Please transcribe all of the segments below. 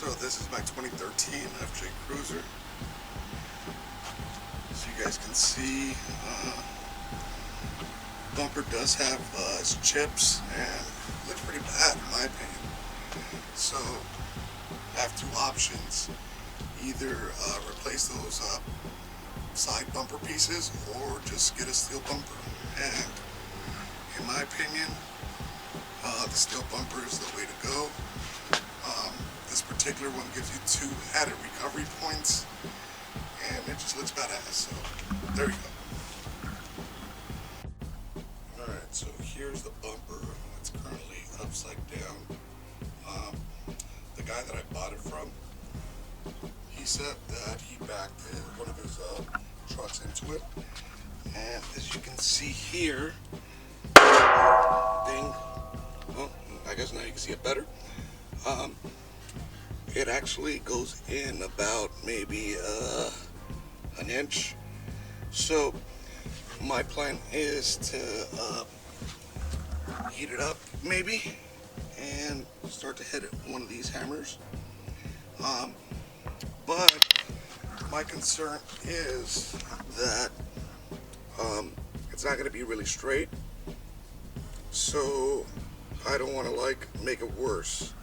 So this is my 2013 FJ Cruiser. As you guys can see, bumper does have its chips and looks pretty bad in my opinion. So I have two options: either replace those side bumper pieces or just get a steel bumper. And in my opinion, the steel bumper is the way to go. This particular one gives you two added recovery points, and it just looks badass. So there you go. Alright, so here's the bumper. It's currently upside down. The guy that I bought it from, he said that he backed one of his trucks into it, and as you can see here, well, I guess now you can see it better. It actually goes in about maybe an inch. So my plan is to heat it up maybe and start to hit it with one of these hammers. But my concern is that it's not going to be really straight, so I don't want to make it worse.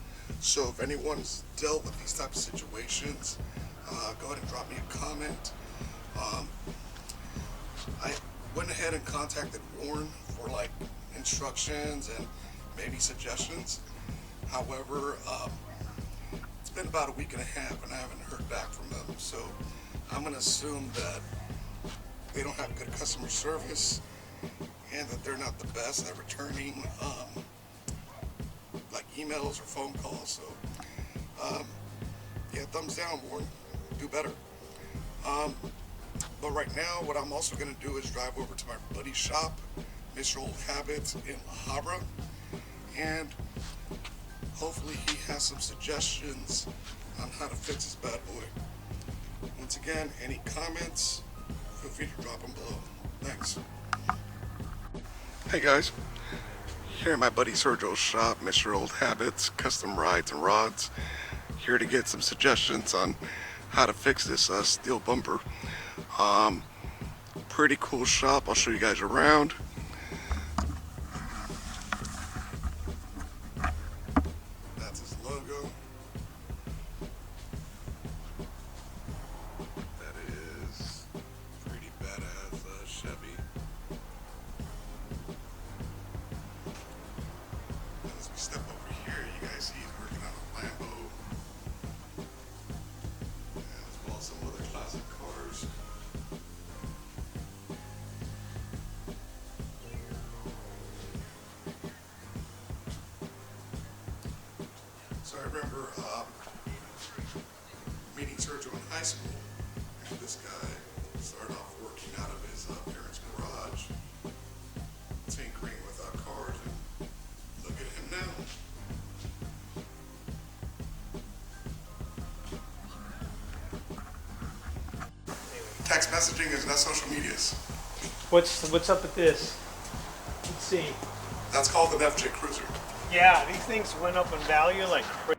So if anyone's dealt with these types of situations, go ahead and drop me a comment. I went ahead and contacted Warren for instructions and maybe suggestions. However, it's been about a week and a half and I haven't heard back from them. So I'm going to assume that they don't have good customer service and that they're not the best at returning emails or phone calls. So yeah, thumbs down, Warren, do better. But right now what I'm also going to do is drive over to my buddy's shop, Mr. Old Habits in La Habra, and hopefully he has some suggestions on how to fix this bad boy. Once again, any comments, feel free to drop them below. Thanks. Hey guys, here at my buddy Sergio's shop, Mr. Old Habits, Custom Rides and Rods, here to get some suggestions on how to fix this steel bumper. Pretty cool shop. I'll show you guys around. That's his logo. That is pretty badass Chevy. As we step over here, you guys see he's working on a Lambo, as well as some other classic cars. So I remember meeting Sergio in high school, and this guy started off working out of his parents' garage, tinkering with cars, and look at him now. Text messaging is not social medias. What's up with this? Let's see. That's called an FJ Cruiser. Yeah, these things went up in value like crazy.